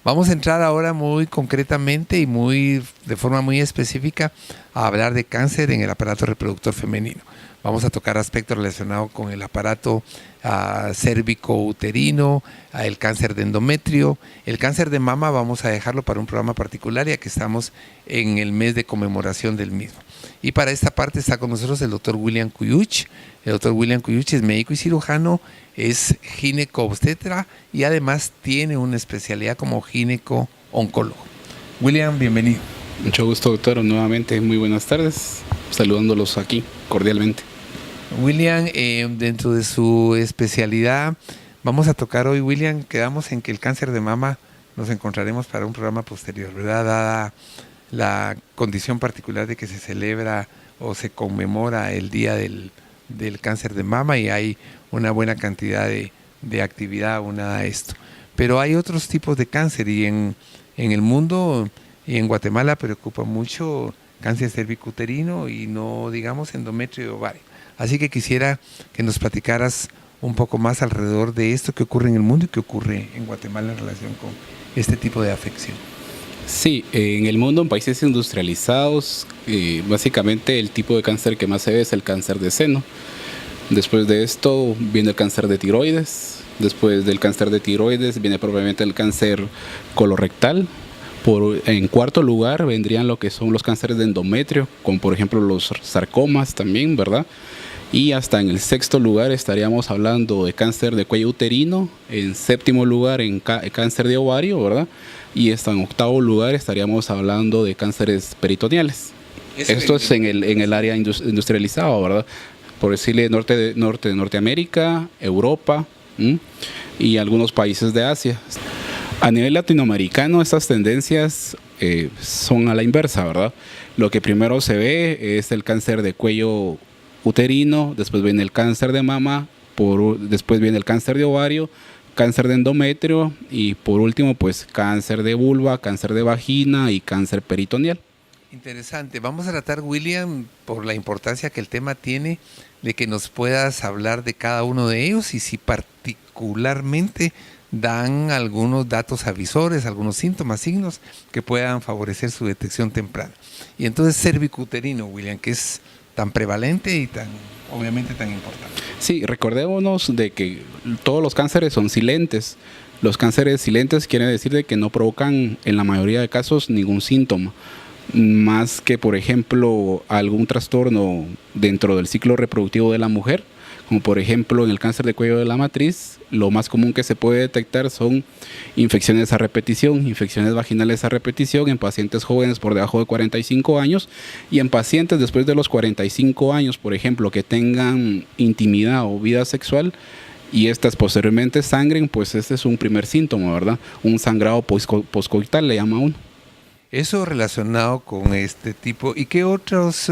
Vamos a entrar ahora muy concretamente y de forma muy específica a hablar de cáncer en el aparato reproductor femenino. Vamos a tocar aspectos relacionados con el aparato cérvico-uterino, el cáncer de endometrio, el cáncer de mama. Vamos a dejarlo para un programa particular, ya que estamos en el mes de conmemoración del mismo. Y para esta parte está con nosotros el doctor William Cuyuch. El doctor William Cuyuch es médico y cirujano, es gineco-obstetra y además tiene una especialidad como gineco-oncólogo. William, bienvenido. Mucho gusto, doctor. Nuevamente, muy buenas tardes. Saludándolos aquí cordialmente. William, dentro de su especialidad, vamos a tocar hoy, William, quedamos en que el cáncer de mama nos encontraremos para un programa posterior, ¿verdad? Dada la condición particular de que se celebra o se conmemora el día del cáncer de mama y hay una buena cantidad de actividad unida a esto. Pero hay otros tipos de cáncer y en el mundo y en Guatemala preocupa mucho cáncer cervicuterino y no digamos endometrio y ovario. Así que quisiera que nos platicaras un poco más alrededor de esto que ocurre en el mundo y que ocurre en Guatemala en relación con este tipo de afección. Sí, en el mundo, en países industrializados, básicamente el tipo de cáncer que más se ve es el cáncer de seno. Después de esto viene el cáncer de tiroides. Después del cáncer de tiroides viene probablemente el cáncer colorectal. En cuarto lugar vendrían lo que son los cánceres de endometrio, como por ejemplo los sarcomas también, ¿verdad? Y hasta en el sexto lugar estaríamos hablando de cáncer de cuello uterino, en séptimo lugar en cáncer de ovario, ¿verdad? Y hasta en octavo lugar estaríamos hablando de cánceres peritoneales. Esto es en el área industrializada, ¿verdad? Por decirle norte de Norteamérica, Europa y algunos países de Asia. A nivel latinoamericano estas tendencias son a la inversa, ¿verdad? Lo que primero se ve es el cáncer de cuello uterino, después viene el cáncer de mama, después viene el cáncer de ovario, cáncer de endometrio y por último pues cáncer de vulva, cáncer de vagina y cáncer peritoneal. Interesante. Vamos a tratar, William, por la importancia que el tema tiene, de que nos puedas hablar de cada uno de ellos y si particularmente dan algunos datos avisores, algunos síntomas, signos que puedan favorecer su detección temprana. Y entonces cervicuterino, William, que es tan prevalente y obviamente tan importante. Sí, recordémonos de que todos los cánceres son silentes. Los cánceres silentes quiere decir de que no provocan en la mayoría de casos ningún síntoma, más que por ejemplo algún trastorno dentro del ciclo reproductivo de la mujer, como por ejemplo en el cáncer de cuello de la matriz, lo más común que se puede detectar son infecciones a repetición, infecciones vaginales a repetición en pacientes jóvenes por debajo de 45 años y en pacientes después de los 45 años, por ejemplo, que tengan intimidad o vida sexual y estas posteriormente sangren, pues este es un primer síntoma, ¿verdad? Un sangrado poscoital le llama uno. Eso relacionado con este tipo. ¿Y qué otros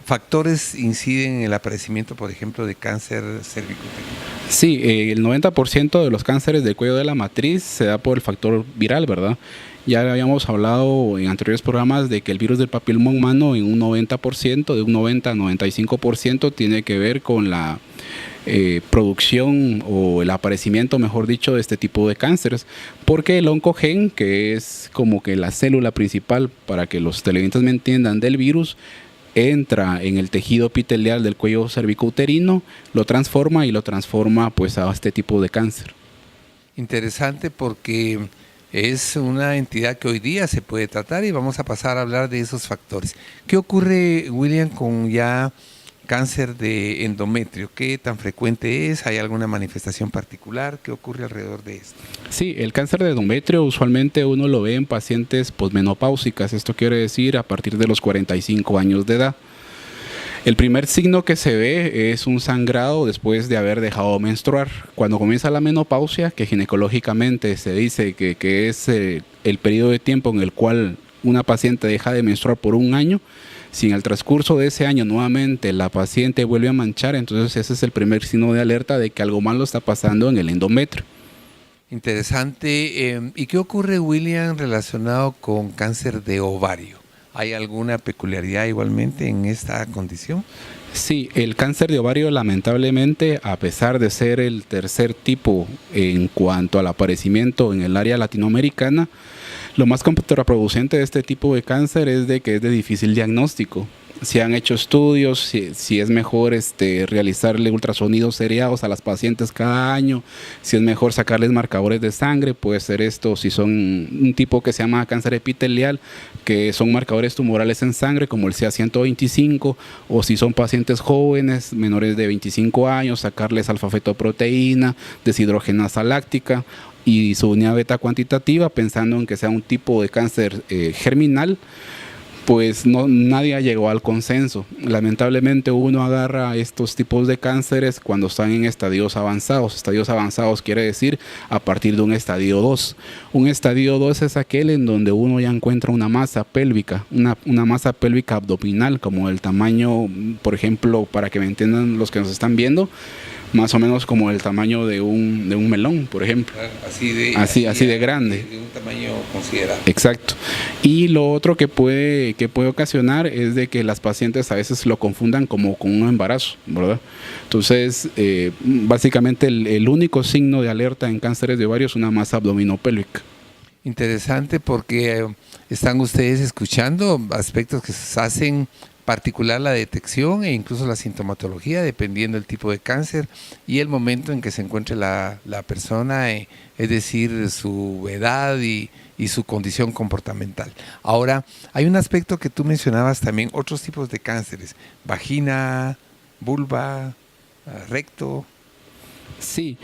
factores inciden en el aparecimiento, por ejemplo, de cáncer cervicuterino? Sí, el 90% de los cánceres del cuello de la matriz se da por el factor viral, ¿verdad? Ya habíamos hablado en anteriores programas de que el virus del papiloma humano en un 90%, de un 90 a 95% tiene que ver con la producción o el aparecimiento, mejor dicho, de este tipo de cánceres, porque el oncogen, que es como que la célula principal para que los televidentes me entiendan del virus, entra en el tejido epitelial del cuello cervicouterino, lo transforma pues a este tipo de cáncer. Interesante porque es una entidad que hoy día se puede tratar y vamos a pasar a hablar de esos factores. ¿Qué ocurre, William, con ya cáncer de endometrio? ¿Qué tan frecuente es? ¿Hay alguna manifestación particular? ¿Qué ocurre alrededor de esto? Sí, el cáncer de endometrio usualmente uno lo ve en pacientes posmenopáusicas, esto quiere decir a partir de los 45 años de edad. El primer signo que se ve es un sangrado después de haber dejado de menstruar. Cuando comienza la menopausia, que ginecológicamente se dice que es el periodo de tiempo en el cual una paciente deja de menstruar por un año, si en el transcurso de ese año nuevamente la paciente vuelve a manchar, entonces ese es el primer signo de alerta de que algo malo está pasando en el endometrio. Interesante. ¿Y qué ocurre, William, relacionado con cáncer de ovario? ¿Hay alguna peculiaridad igualmente en esta condición? Sí, el cáncer de ovario lamentablemente, a pesar de ser el tercer tipo en cuanto al aparecimiento en el área latinoamericana, lo más contraproducente de este tipo de cáncer es de que es de difícil diagnóstico. Se han hecho estudios, si es mejor realizarle ultrasonidos seriados a las pacientes cada año, si es mejor sacarles marcadores de sangre, puede ser esto, si son un tipo que se llama cáncer epitelial, que son marcadores tumorales en sangre como el CA125, o si son pacientes jóvenes, menores de 25 años, sacarles alfa-fetoproteína, deshidrogenasa láctica y su unidad beta cuantitativa, pensando en que sea un tipo de cáncer germinal. Pues nadie llegó al consenso. Lamentablemente uno agarra estos tipos de cánceres cuando están en estadios avanzados. Estadios avanzados quiere decir a partir de un estadio 2. Un estadio 2 es aquel en donde uno ya encuentra una masa pélvica, una masa pélvica abdominal, como el tamaño, por ejemplo, para que me entiendan los que nos están viendo, más o menos como el tamaño de un melón, por ejemplo. Así de grande. De un tamaño considerable. Exacto. Y lo otro que puede ocasionar es de que las pacientes a veces lo confundan como con un embarazo, ¿verdad? Entonces, básicamente el único signo de alerta en cánceres de ovario es una masa abdominopélvica. Interesante porque están ustedes escuchando aspectos que se hacen particular la detección e incluso la sintomatología, dependiendo del tipo de cáncer y el momento en que se encuentre la persona, es decir, su edad y su condición comportamental. Ahora, hay un aspecto que tú mencionabas también, otros tipos de cánceres, vagina, vulva, recto. Sí,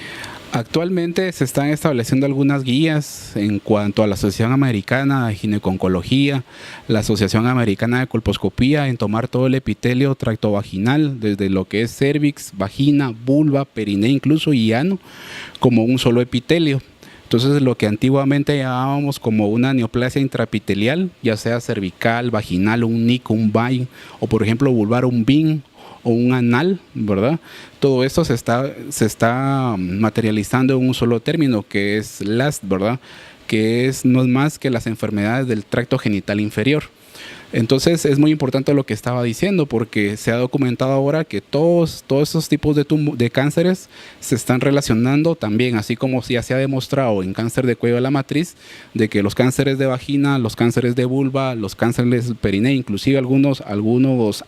actualmente se están estableciendo algunas guías en cuanto a la Asociación Americana de Gineco-Oncología, la Asociación Americana de Colposcopía, en tomar todo el epitelio tractovaginal, desde lo que es cérvix, vagina, vulva, perineo, incluso y ano, como un solo epitelio. Entonces, lo que antiguamente llamábamos como una neoplasia intraepitelial, ya sea cervical, vaginal, un NIC, un VAI, o por ejemplo vulvar, un BIN, o un anal, ¿verdad? Todo esto se está materializando en un solo término, que es LAST, ¿verdad? Que no es más que las enfermedades del tracto genital inferior. Entonces es muy importante lo que estaba diciendo, porque se ha documentado ahora que todos esos tipos de cánceres se están relacionando también, así como ya se ha demostrado en cáncer de cuello de la matriz, de que los cánceres de vagina, los cánceres de vulva, los cánceres perineo, inclusive algunos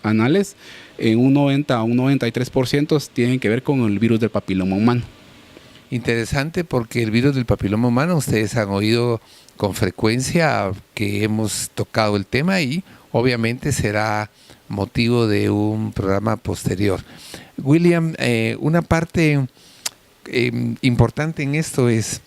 anales, en un 90 a un 93% tienen que ver con el virus del papiloma humano. Interesante, porque el virus del papiloma humano, ustedes han oído con frecuencia que hemos tocado el tema y obviamente será motivo de un programa posterior. William, una parte importante en esto es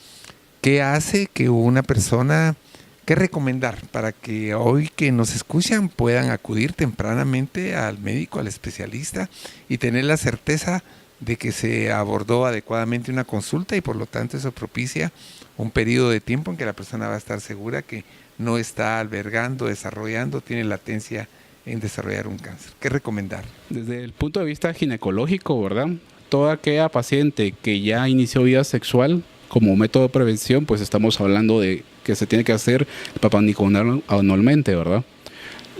qué hace que una persona, qué recomendar para que hoy que nos escuchan puedan acudir tempranamente al médico, al especialista y tener la certeza de que se abordó adecuadamente una consulta y por lo tanto eso propicia un periodo de tiempo en que la persona va a estar segura que no está albergando, desarrollando, tiene latencia en desarrollar un cáncer. ¿Qué recomendar? Desde el punto de vista ginecológico, ¿verdad? Toda aquella paciente que ya inició vida sexual como método de prevención, pues estamos hablando de que se tiene que hacer el Papá Nicolau anualmente, ¿verdad?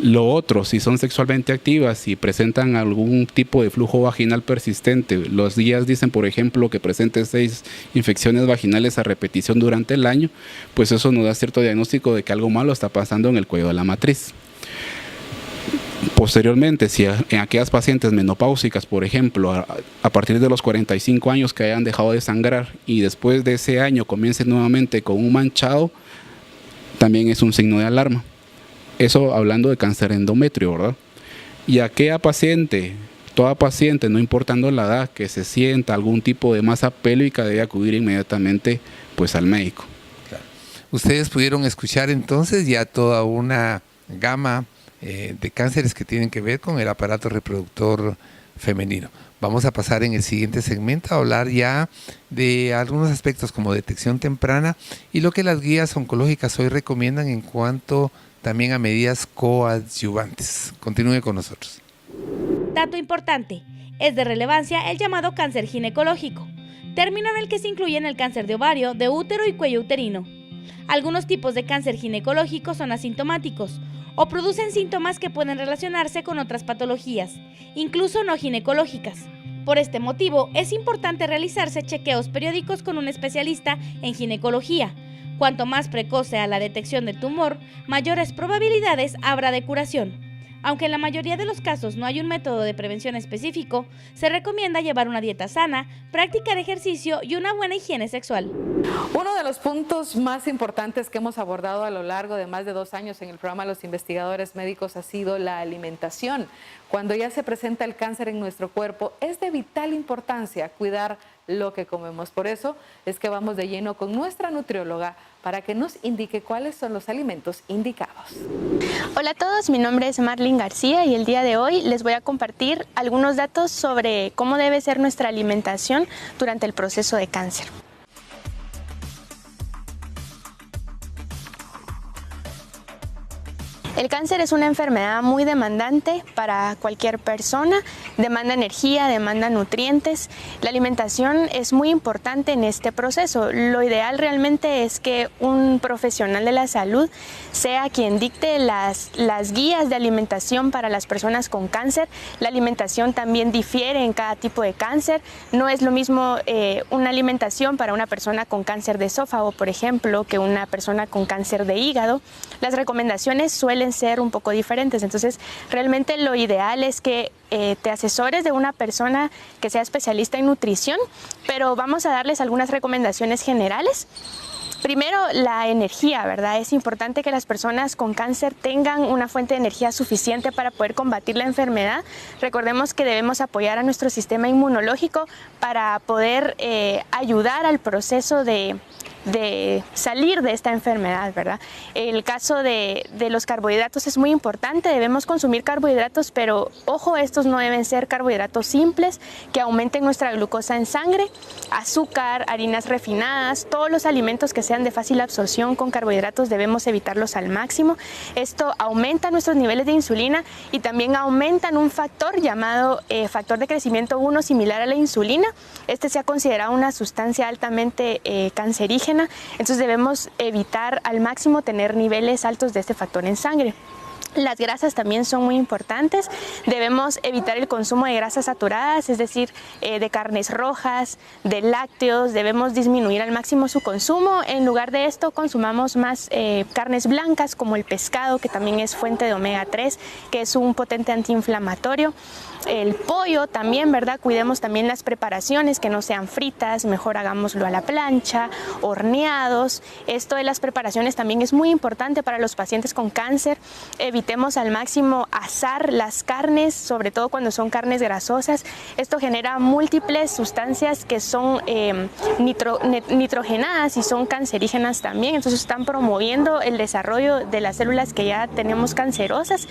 Lo otro, si son sexualmente activas y presentan algún tipo de flujo vaginal persistente, los guías dicen, por ejemplo, que presente 6 infecciones vaginales a repetición durante el año, pues eso nos da cierto diagnóstico de que algo malo está pasando en el cuello de la matriz. Posteriormente, si en aquellas pacientes menopáusicas, por ejemplo, a partir de los 45 años que hayan dejado de sangrar y después de ese año comiencen nuevamente con un manchado, también es un signo de alarma. Eso hablando de cáncer endometrio, ¿verdad? Y aquella paciente, toda paciente, no importando la edad, que se sienta algún tipo de masa pélvica, debe acudir inmediatamente pues al médico. Claro. Ustedes pudieron escuchar entonces ya toda una gama de cánceres que tienen que ver con el aparato reproductor femenino. Vamos a pasar en el siguiente segmento a hablar ya de algunos aspectos como detección temprana y lo que las guías oncológicas hoy recomiendan en cuanto también a medidas coadyuvantes. Continúe con nosotros. Dato importante, es de relevancia el llamado cáncer ginecológico, término en el que se incluyen el cáncer de ovario, de útero y cuello uterino. Algunos tipos de cáncer ginecológico son asintomáticos, o producen síntomas que pueden relacionarse con otras patologías, incluso no ginecológicas. Por este motivo, es importante realizarse chequeos periódicos con un especialista en ginecología. Cuanto más precoz sea la detección del tumor, mayores probabilidades habrá de curación. Aunque en la mayoría de los casos no hay un método de prevención específico, se recomienda llevar una dieta sana, practicar ejercicio y una buena higiene sexual. Uno de los puntos más importantes que hemos abordado a lo largo de más de 2 años en el programa Los Investigadores Médicos ha sido la alimentación. Cuando ya se presenta el cáncer en nuestro cuerpo, es de vital importancia cuidar lo que comemos. Por eso es que vamos de lleno con nuestra nutrióloga para que nos indique cuáles son los alimentos indicados. Hola a todos, mi nombre es Marlene García y el día de hoy les voy a compartir algunos datos sobre cómo debe ser nuestra alimentación durante el proceso de cáncer. El cáncer es una enfermedad muy demandante para cualquier persona, demanda energía, demanda nutrientes. La alimentación es muy importante en este proceso. Lo ideal realmente es que un profesional de la salud sea quien dicte las guías de alimentación para las personas con cáncer. La alimentación también difiere en cada tipo de cáncer. No es lo mismo una alimentación para una persona con cáncer de esófago, por ejemplo, que una persona con cáncer de hígado. Las recomendaciones suelen ser un poco diferentes, entonces realmente lo ideal es que te asesores de una persona que sea especialista en nutrición, pero vamos a darles algunas recomendaciones generales. Primero, la energía, ¿verdad? Es importante que las personas con cáncer tengan una fuente de energía suficiente para poder combatir la enfermedad. Recordemos que debemos apoyar a nuestro sistema inmunológico para poder ayudar al proceso de salir de esta enfermedad, ¿verdad? El caso de los carbohidratos es muy importante, debemos consumir carbohidratos, pero ojo, estos no deben ser carbohidratos simples que aumenten nuestra glucosa en sangre, azúcar, harinas refinadas, todos los alimentos que sean de fácil absorción con carbohidratos debemos evitarlos al máximo. Esto aumenta nuestros niveles de insulina y también aumentan un factor llamado factor de crecimiento 1 similar a la insulina. Este se ha considerado una sustancia altamente cancerígena. Entonces debemos evitar al máximo tener niveles altos de este factor en sangre. Las grasas también son muy importantes, debemos evitar el consumo de grasas saturadas, es decir, de carnes rojas, de lácteos, debemos disminuir al máximo su consumo. En lugar de esto consumamos más carnes blancas como el pescado, que también es fuente de omega 3, que es un potente antiinflamatorio. El pollo también, ¿verdad? Cuidemos también las preparaciones, que no sean fritas, mejor hagámoslo a la plancha, horneados. Esto de las preparaciones también es muy importante para los pacientes con cáncer. Evitemos al máximo asar las carnes, sobre todo cuando son carnes grasosas. Esto genera múltiples sustancias que son nitrogenadas y son cancerígenas también. Entonces están promoviendo el desarrollo de las células que ya tenemos cancerosas.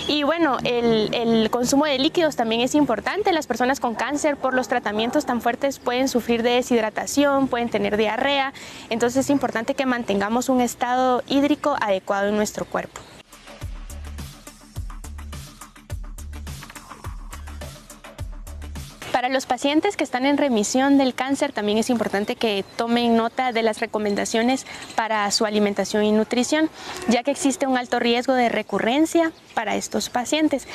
Y bueno, el consumo de líquidos también es importante. Las personas con cáncer por los tratamientos tan fuertes pueden sufrir de deshidratación, pueden tener diarrea. Entonces es importante que mantengamos un estado hídrico adecuado en nuestro cuerpo. Para los pacientes que están en remisión del cáncer también es importante que tomen nota de las recomendaciones para su alimentación y nutrición, ya que existe un alto riesgo de recurrencia para estos pacientes.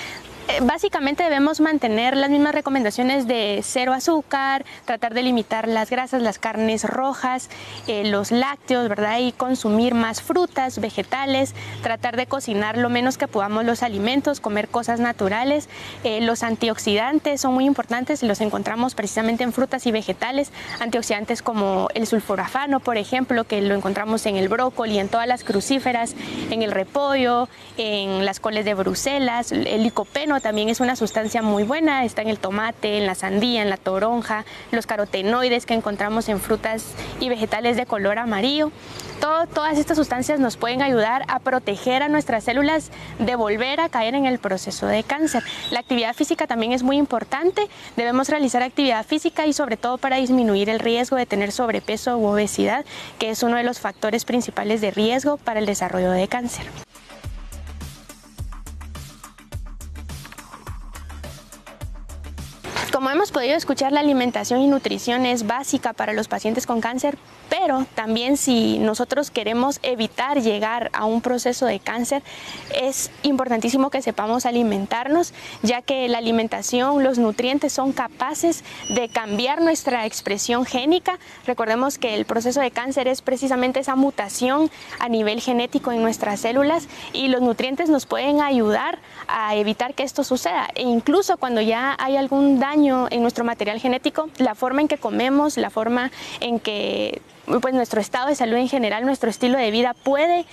Básicamente debemos mantener las mismas recomendaciones de 0 azúcar, tratar de limitar las grasas, las carnes rojas, los lácteos, ¿verdad? Y consumir más frutas, vegetales, tratar de cocinar lo menos que podamos los alimentos, comer cosas naturales. Los antioxidantes son muy importantes y los encontramos precisamente en frutas y vegetales. Antioxidantes como el sulforafano, por ejemplo, que lo encontramos en el brócoli, en todas las crucíferas, en el repollo, en las coles de Bruselas. El licopeno también es una sustancia muy buena, está en el tomate, en la sandía, en la toronja, los carotenoides que encontramos en frutas y vegetales de color amarillo. Todas estas sustancias nos pueden ayudar a proteger a nuestras células de volver a caer en el proceso de cáncer. La actividad física también es muy importante, debemos realizar actividad física y sobre todo para disminuir el riesgo de tener sobrepeso u obesidad, que es uno de los factores principales de riesgo para el desarrollo de cáncer. Como hemos podido escuchar, la alimentación y nutrición es básica para los pacientes con cáncer, pero también si nosotros queremos evitar llegar a un proceso de cáncer, es importantísimo que sepamos alimentarnos, ya que la alimentación, los nutrientes son capaces de cambiar nuestra expresión génica. Recordemos que el proceso de cáncer es precisamente esa mutación a nivel genético en nuestras células y los nutrientes nos pueden ayudar a evitar que esto suceda. E incluso cuando ya hay algún daño en nuestro material genético, la forma en que comemos, la forma en que nuestro estado de salud en general, nuestro estilo de vida puede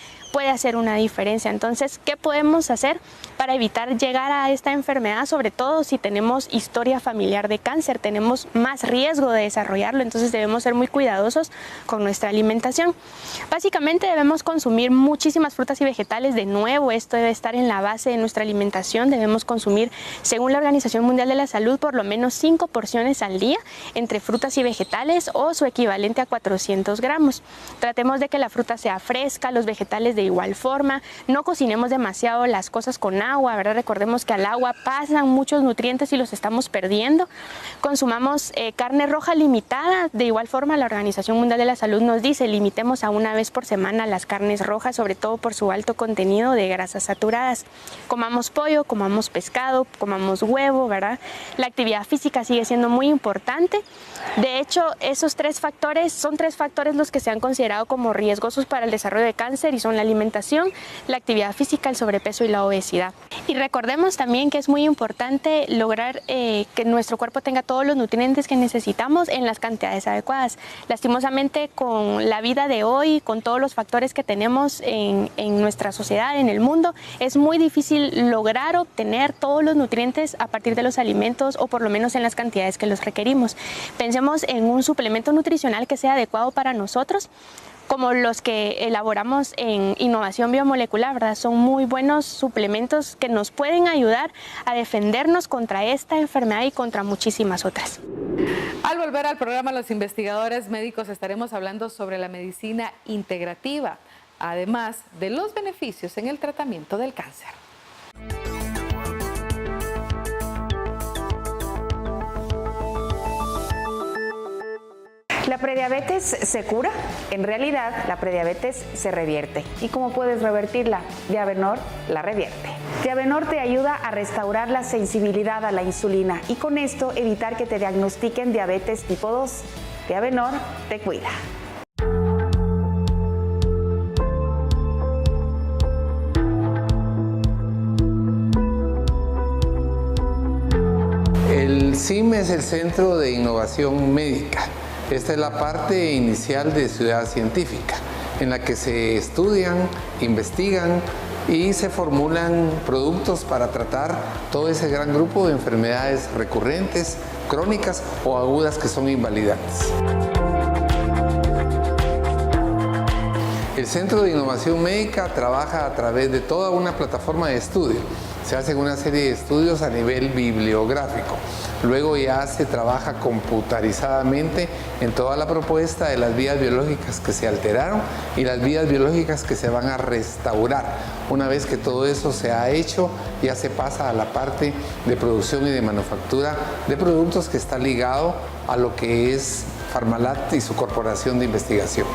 hacer una diferencia. Entonces, ¿qué podemos hacer para evitar llegar a esta enfermedad? Sobre todo si tenemos historia familiar de cáncer, tenemos más riesgo de desarrollarlo, entonces debemos ser muy cuidadosos con nuestra alimentación. Básicamente debemos consumir muchísimas frutas y vegetales. De nuevo, esto debe estar en la base de nuestra alimentación. Debemos consumir, según la Organización Mundial de la Salud, por lo menos 5 porciones al día entre frutas y vegetales o su equivalente a 400 gramos. Tratemos de que la fruta sea fresca, los vegetales de igual forma. No cocinemos demasiado las cosas con agua, ¿verdad? Recordemos que al agua pasan muchos nutrientes y los estamos perdiendo. Consumamos carne roja limitada. De igual forma, la Organización Mundial de la Salud nos dice, limitemos a una vez por semana las carnes rojas, sobre todo por su alto contenido de grasas saturadas. Comamos pollo, comamos pescado, comamos huevo, ¿verdad? La actividad física sigue siendo muy importante. De hecho, esos son tres factores los que se han considerado como riesgosos para el desarrollo de cáncer y son la alimentación, la actividad física, el sobrepeso y la obesidad. Y recordemos también que es muy importante lograr que nuestro cuerpo tenga todos los nutrientes que necesitamos en las cantidades adecuadas. Lastimosamente, con la vida de hoy, con todos los factores que tenemos en nuestra sociedad, en el mundo, es muy difícil lograr obtener todos los nutrientes a partir de los alimentos o por lo menos en las cantidades que los requerimos. Pensemos en un suplemento nutricional que sea adecuado para nosotros, como los que elaboramos en innovación biomolecular, ¿verdad? Son muy buenos suplementos que nos pueden ayudar a defendernos contra esta enfermedad y contra muchísimas otras. Al volver al programa Los Investigadores Médicos estaremos hablando sobre la medicina integrativa, además de los beneficios en el tratamiento del cáncer. ¿La prediabetes se cura? En realidad, la prediabetes se revierte. ¿Y cómo puedes revertirla? Diabenor la revierte. Diabenor te ayuda a restaurar la sensibilidad a la insulina y con esto evitar que te diagnostiquen diabetes tipo 2. Diabenor te cuida. El CIM es el Centro de Innovación Médica. Esta es la parte inicial de Ciudad Científica, en la que se estudian, investigan y se formulan productos para tratar todo ese gran grupo de enfermedades recurrentes, crónicas o agudas que son invalidantes. El Centro de Innovación Médica trabaja a través de toda una plataforma de estudio. Se hacen una serie de estudios a nivel bibliográfico. Luego ya se trabaja computarizadamente en toda la propuesta de las vías biológicas que se alteraron y las vías biológicas que se van a restaurar. Una vez que todo eso se ha hecho, ya se pasa a la parte de producción y de manufactura de productos que está ligado a lo que es Pharmalat y su corporación de investigación.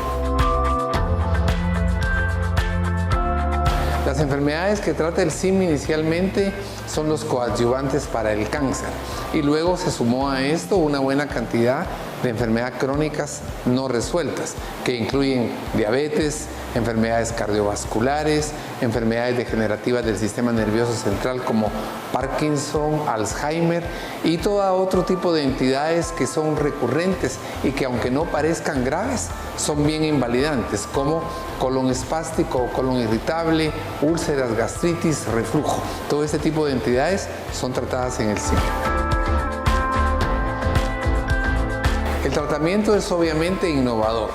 Las enfermedades que trata el CIM inicialmente son los coadyuvantes para el cáncer y luego se sumó a esto una buena cantidad de enfermedades crónicas no resueltas que incluyen diabetes, enfermedades cardiovasculares, enfermedades degenerativas del sistema nervioso central como Parkinson, Alzheimer y todo otro tipo de entidades que son recurrentes y que aunque no parezcan graves, son bien invalidantes como colon espástico o colon irritable, úlceras, gastritis, reflujo. Todo este tipo de entidades son tratadas en el CIM. El tratamiento es obviamente innovador.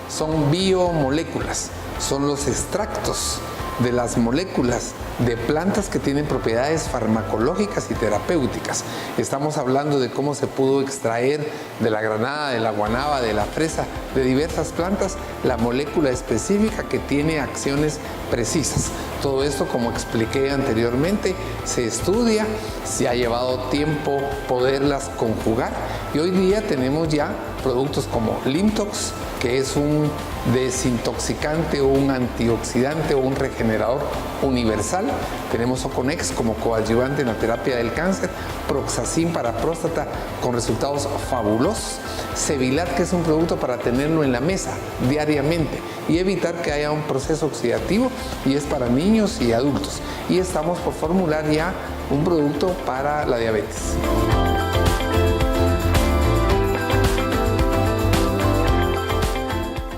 Son biomoléculas, son los extractos de las moléculas de plantas que tienen propiedades farmacológicas y terapéuticas. Estamos hablando de cómo se pudo extraer de la granada, de la guanábana, de la fresa, de diversas plantas, la molécula específica que tiene acciones precisas. Todo esto, como expliqué anteriormente, se estudia, se ha llevado tiempo poderlas conjugar y hoy día tenemos ya productos como Limtox, que es un desintoxicante o un antioxidante o un regenerador universal. Tenemos Oconex como coadyuvante en la terapia del cáncer, Proxazin para próstata con resultados fabulosos, Sevilat, que es un producto para tenerlo en la mesa diariamente y evitar que haya un proceso oxidativo, y es para niños y adultos. Y estamos por formular ya un producto para la diabetes.